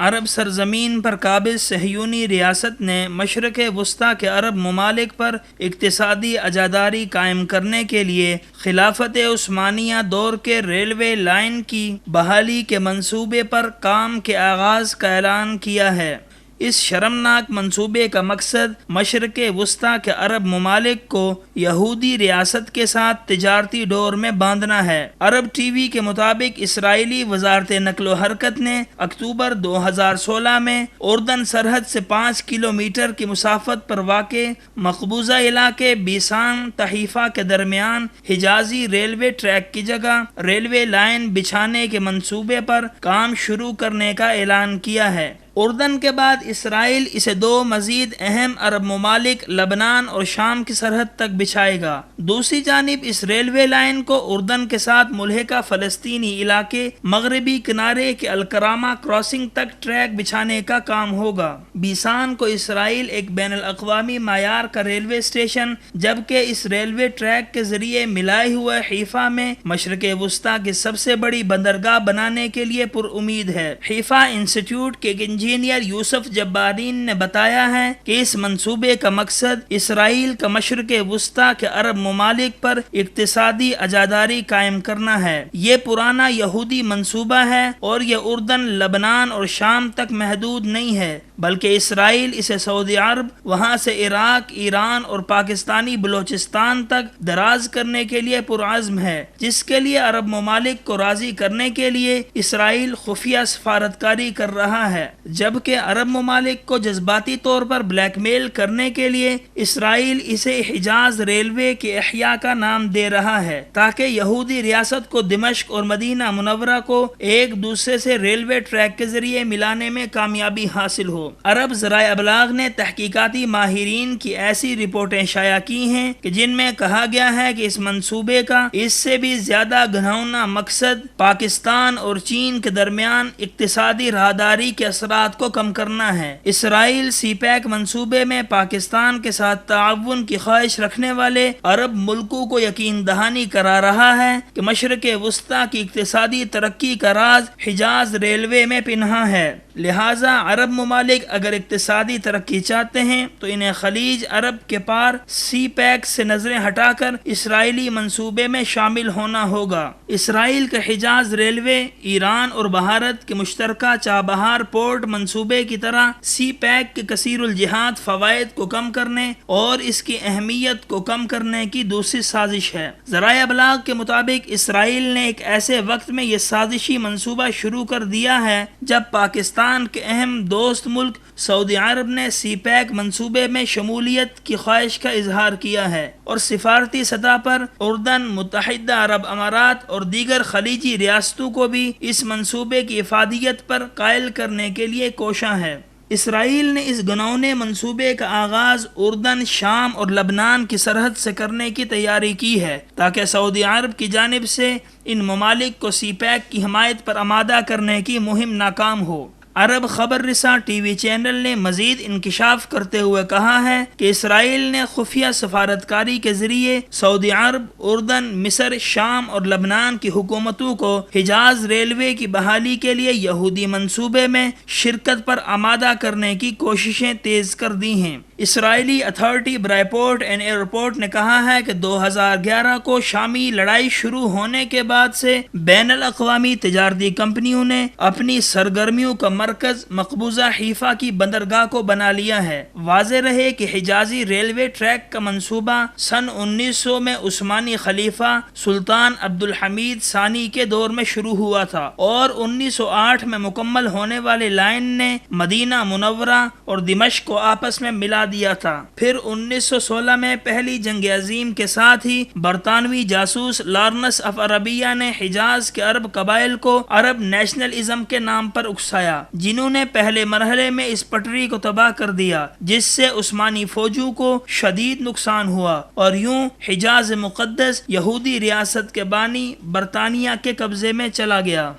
عرب سرزمین پر قابض صہیونی ریاست نے مشرق وسطیٰ کے عرب ممالک پر اقتصادی عزاداری قائم کرنے کے لیے خلافت عثمانیہ دور کے ریلوے لائن کی بحالی کے منصوبے پر کام کے آغاز کا اعلان کیا ہے۔ اس شرمناک منصوبے کا مقصد مشرق وسطیٰ کے عرب ممالک کو یہودی ریاست کے ساتھ تجارتی ڈور میں باندھنا ہے۔ عرب ٹی وی کے مطابق اسرائیلی وزارت نقل و حرکت نے اکتوبر 2016 میں اردن سرحد سے 5 کلومیٹر کی مسافت پر واقع مقبوضہ علاقے بیسان تحیفہ کے درمیان حجازی ریلوے ٹریک کی جگہ ریلوے لائن بچھانے کے منصوبے پر کام شروع کرنے کا اعلان کیا ہے۔ اردن کے بعد اسرائیل اسے 2 مزید اہم عرب ممالک لبنان اور شام کی سرحد تک بچھائے گا۔ دوسری جانب اس ریلوے لائن کو اردن کے ساتھ ملحقہ فلسطینی علاقے مغربی کنارے کے الکرامہ کراسنگ تک ٹریک بچھانے کا کام ہوگا۔ بیسان کو اسرائیل ایک بین الاقوامی معیار کا ریلوے اسٹیشن جبکہ اس ریلوے ٹریک کے ذریعے ملائے ہوئے حیفا میں مشرق وسطیٰ کی سب سے بڑی بندرگاہ بنانے کے لیے پر امید ہے۔ حیفا انسٹیٹیوٹ کے انجینئر یوسف جبارین نے بتایا ہے کہ اس منصوبے کا مقصد اسرائیل کا مشرق وسطیٰ کے عرب ممالک پر اقتصادی عزاداری قائم کرنا ہے۔ یہ پرانا یہودی منصوبہ ہے اور یہ اردن، لبنان اور شام تک محدود نہیں ہے بلکہ اسرائیل اسے سعودی عرب، وہاں سے عراق، ایران اور پاکستانی بلوچستان تک دراز کرنے کے لیے پرعزم ہے، جس کے لیے عرب ممالک کو راضی کرنے کے لیے اسرائیل خفیہ سفارتکاری کر رہا ہے، جبکہ عرب ممالک کو جذباتی طور پر بلیک میل کرنے کے لیے اسرائیل اسے حجاز ریلوے کے احیاء کا نام دے رہا ہے تاکہ یہودی ریاست کو دمشق اور مدینہ منورہ کو ایک دوسرے سے ریلوے ٹریک کے ذریعے ملانے میں کامیابی حاصل ہو۔ عرب ذرائع ابلاغ نے تحقیقاتی ماہرین کی ایسی رپورٹیں شائع کی ہیں کہ جن میں کہا گیا ہے کہ اس منصوبے کا اس سے بھی زیادہ گھناؤنا مقصد پاکستان اور چین کے درمیان اقتصادی راہداری کے اثرات کو کم کرنا ہے۔ اسرائیل سی پیک منصوبے میں پاکستان کے ساتھ تعاون کی خواہش رکھنے والے عرب ملکوں کو یقین دہانی کرا رہا ہے کہ مشرق وسطیٰ کی اقتصادی ترقی کا راز حجاز ریلوے میں پنہاں ہے، لہٰذا عرب ممالک اگر اقتصادی ترقی چاہتے ہیں تو انہیں خلیج عرب کے پار سی پیک سے نظریں ہٹا کر اسرائیلی منصوبے میں شامل ہونا ہوگا۔ اسرائیل کا حجاز ریلوے ایران اور بھارت کے مشترکہ چابہار پورٹ منصوبے کی طرح سی پیک کے کثیر الجہات فوائد کو کم کرنے اور اس کی اہمیت کو کم کرنے کی دوسری سازش ہے۔ ذرائع ابلاغ کے مطابق اسرائیل نے ایک ایسے وقت میں یہ سازشی منصوبہ شروع کر دیا ہے جب پاکستان کے اہم دوست ملک سعودی عرب نے سی پیک منصوبے میں شمولیت کی خواہش کا اظہار کیا ہے اور سفارتی سطح پر اردن، متحدہ عرب امارات اور دیگر خلیجی ریاستوں کو بھی اس منصوبے کی افادیت پر قائل کرنے کے لیے کوشاں ہے۔ اسرائیل نے اس گھناؤنے منصوبے کا آغاز اردن، شام اور لبنان کی سرحد سے کرنے کی تیاری کی ہے تاکہ سعودی عرب کی جانب سے ان ممالک کو سی پیک کی حمایت پر آمادہ کرنے کی مہم ناکام ہو۔ عرب خبر رساں ٹی وی چینل نے مزید انکشاف کرتے ہوئے کہا ہے کہ اسرائیل نے خفیہ سفارتکاری کے ذریعے سعودی عرب، اردن، مصر، شام اور لبنان کی حکومتوں کو حجاز ریلوے کی بحالی کے لیے یہودی منصوبے میں شرکت پر آمادہ کرنے کی کوششیں تیز کر دی ہیں۔ اسرائیلی اتھارٹی برائے پورٹ اینڈ ایئرپورٹ نے کہا ہے کہ 2011 کو شامی لڑائی شروع ہونے کے بعد سے بین الاقوامی تجارتی کمپنیوں نے اپنی سرگرمیوں کا مرکز مقبوضہ حیفا کی بندرگاہ کو بنا لیا ہے۔ واضح رہے کہ حجازی ریلوے ٹریک کا منصوبہ سن 1900 میں عثمانی خلیفہ سلطان عبدالحمید ثانی کے دور میں شروع ہوا تھا اور 1908 میں مکمل ہونے والی لائن نے مدینہ منورہ اور دمشق کو آپس میں ملا دیا تھا۔ پھر 1916 میں پہلی جنگ عظیم کے ساتھ ہی برطانوی جاسوس لارنس آف عربیہ نے حجاز کے عرب قبائل کو عرب نیشنلزم کے نام پر اکسایا، جنہوں نے پہلے مرحلے میں اس پٹری کو تباہ کر دیا جس سے عثمانی فوجوں کو شدید نقصان ہوا اور یوں حجاز مقدس یہودی ریاست کے بانی برطانیہ کے قبضے میں چلا گیا۔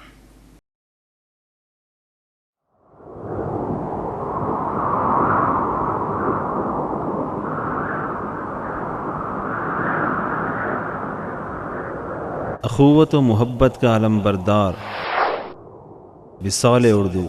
اخوت و محبت کا علم بردار وصال اردو